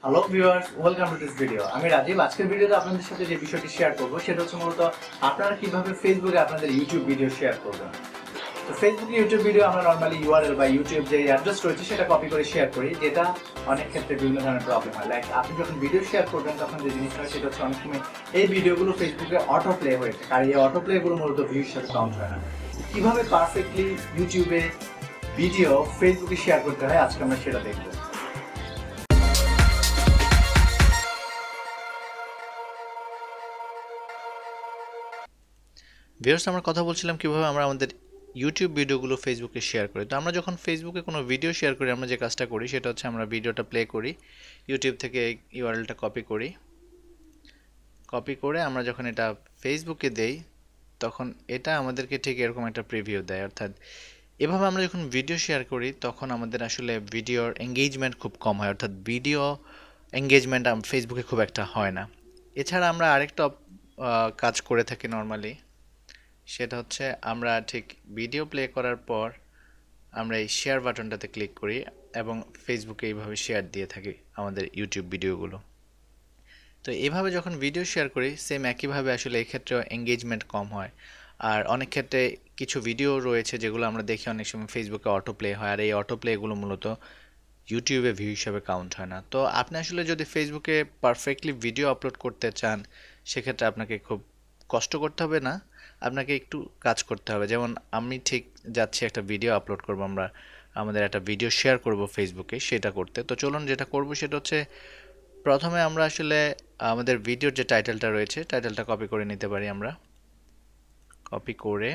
Hello viewers, welcome to this video. আমি রাজীব। আজকের ভিডিওতে আপনাদের সাথে যে বিষয়টি শেয়ার করব সেটা হচ্ছে মূলত আপনারা কিভাবে ফেসবুকে আপনাদের ইউটিউব ভিডিও শেয়ার করবেন। তো ফেসবুকে ইউটিউব ভিডিও আমরা নর্মালি ইউআরএল বা ইউটিউব যে অ্যাড্রেস রয়েছে সেটা কপি করে শেয়ার করি, যেটা অনেক ক্ষেত্রে বিভিন্ন ধরনের প্রবলেম হয়। লাইক আপনি যখন ভিডিও শেয়ার করবেন তখন যে জিনিসটা হয় সেটা হচ্ছে অনেক সময় এই ভিডিওগুলো ফেসবুকে অটো প্লে হয়ে থাকে, আর এই অটো প্লেগুলো মূলত ভিউর সাথে কাউন্ট হয় না। কিভাবে পারফেক্টলি ইউটিউবে ভিডিও ফেসবুকে শেয়ার করতে হয় আজকে আমরা সেটা দেখবো। ভিউয়ার্স, আমরা কথা বলছিলাম কিভাবে আমরা আমাদের ইউটিউব ভিডিওগুলো ফেসবুকে শেয়ার করি। তো আমরা যখন ফেসবুকে কোনো ভিডিও শেয়ার করি, আমরা যে কাজটা করি সেটা হচ্ছে আমরা ভিডিওটা প্লে করি, ইউটিউব থেকে ইউআরএলটা কপি করে আমরা যখন এটা ফেসবুকে দেই তখন এটা আমাদেরকে ঠিক এরকম একটা প্রিভিউ দেয়। অর্থাৎ এভাবে আমরা যখন ভিডিও শেয়ার করি তখন আমাদের আসলে ভিডিওর এঙ্গেজমেন্ট খুব কম হয়, অর্থাৎ ভিডিও এঙ্গেজমেন্ট ফেসবুকে খুব একটা হয় না। এছাড়া আমরা আরেকটা কাজ করে থাকি নর্মালি, সেটা হচ্ছে আমরা ঠিক ভিডিও প্লে করার পর আমরা এই শেয়ার বাটনটাতে ক্লিক করি এবং ফেসবুকে এইভাবে শেয়ার দিয়ে থাকি আমাদের ইউটিউব ভিডিওগুলো। তো এইভাবে যখন ভিডিও শেয়ার করি সেম একইভাবে আসলে এই ক্ষেত্রেও এঙ্গেজমেন্ট কম হয়। আর অনেক ক্ষেত্রে কিছু ভিডিও রয়েছে যেগুলো আমরা দেখি অনেক সময় ফেসবুকে অটো প্লে হয়, আর এই অটো প্লেগুলো মূলত ইউটিউবে ভিউ হিসাবে কাউন্ট হয় না। তো আপনি আসলে যদি ফেসবুকে পারফেক্টলি ভিডিও আপলোড করতে চান সেক্ষেত্রে আপনাকে খুব কষ্ট করতে হবে না, আপনাকে একটু কাজ করতে হবে। যেমন আমি ঠিক যাচ্ছি একটা ভিডিও আপলোড করব, আমরা আমাদের একটা ভিডিও শেয়ার করব ফেসবুকে, সেটা করতে। তো চলুন যেটা করব সেটা হচ্ছে প্রথমে আমরা আসলে আমাদের ভিডিওর যে টাইটেলটা রয়েছে টাইটেলটা কপি করে নিতে পারি। আমরা কপি করে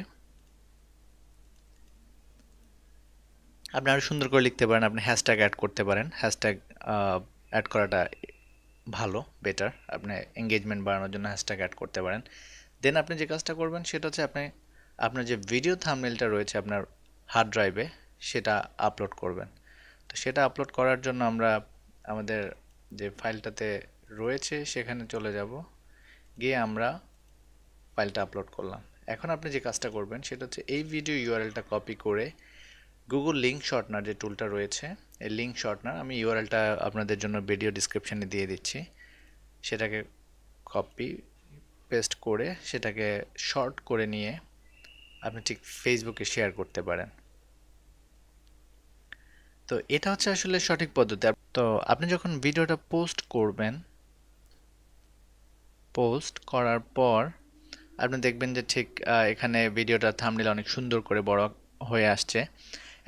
আপনি আরও সুন্দর করে লিখতে পারেন, আপনি হ্যাশট্যাগ অ্যাড করতে পারেন। হ্যাশট্যাগ অ্যাড করাটা ভালো, বেটার। আপনি এঙ্গেজমেন্ট বাড়ানোর জন্য হ্যাশট্যাগ অ্যাড করতে পারেন। দেন আপনি যে কাজটা করবেন সেটা হচ্ছে আপনি আপনার যে ভিডিও থাম্বনেইলটা রয়েছে আপনার হার্ড ড্রাইভে সেটা আপলোড করবেন। তো সেটা আপলোড করার জন্য আমরা আমাদের যে ফাইলটাতে রয়েছে সেখানে চলে যাব, গিয়ে আমরা ফাইলটা আপলোড করলাম। এখন আপনি যে কাজটা করবেন সেটা হচ্ছে এই ভিডিও ইউআরএলটা কপি করে গুগল লিঙ্ক শর্টনার যে টুলটা রয়েছে, এই লিঙ্ক শর্টনার, আমি ইউআরএলটা আপনাদের জন্য ভিডিও ডিসক্রিপশনে দিয়ে দিচ্ছি, সেটাকে কপি পেস্ট করে সেটাকে শর্ট করে নিয়ে আপনি ঠিক ফেসবুকে শেয়ার করতে পারেন। তো এটা হচ্ছে আসলে সঠিক পদ্ধতি। তো আপনি যখন ভিডিওটা পোস্ট করবেন, পোস্ট করার পর আপনি দেখবেন যে ঠিক এখানে ভিডিওটা থাম্বনেল অনেক সুন্দর করে বড় হয়ে আসছে।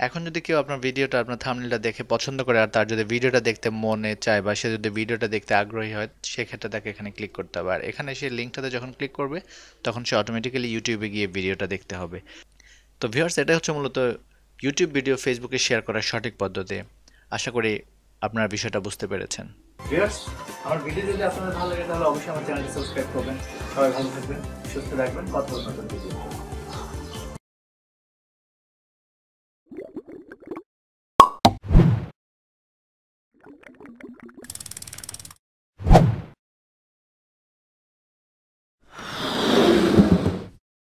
এখন যদি কেউ আপনার ভিডিওটা, আপনার থাম্বনেলটা দেখে পছন্দ করে আর তার যদি ভিডিওটা দেখতে মনে চায় বা সে যদি ভিডিওটা দেখতে আগ্রহী হয় সেক্ষেত্রে তাকে এখানে ক্লিক করতে হবে। আর এখানে সে লিঙ্কটাতে যখন ক্লিক করবে তখন সে অটোমেটিক্যালি ইউটিউবে গিয়ে ভিডিওটা দেখতে হবে। তো ভিউয়ার্স, এটা হচ্ছে মূলত ইউটিউব ভিডিও ফেসবুকে শেয়ার করার সঠিক পদ্ধতি। আশা করি আপনারা বিষয়টা বুঝতে পেরেছেন। ভিউয়ার্স, আমার ভিডিও যদি আপনাদের ভালো লাগে তাহলে অবশ্যই আমার চ্যানেলটি সাবস্ক্রাইব করবেন। সবাই ভালো থাকবেন, সুস্থ থাকবেন, কথা বলবেন নতুন ভিডিও।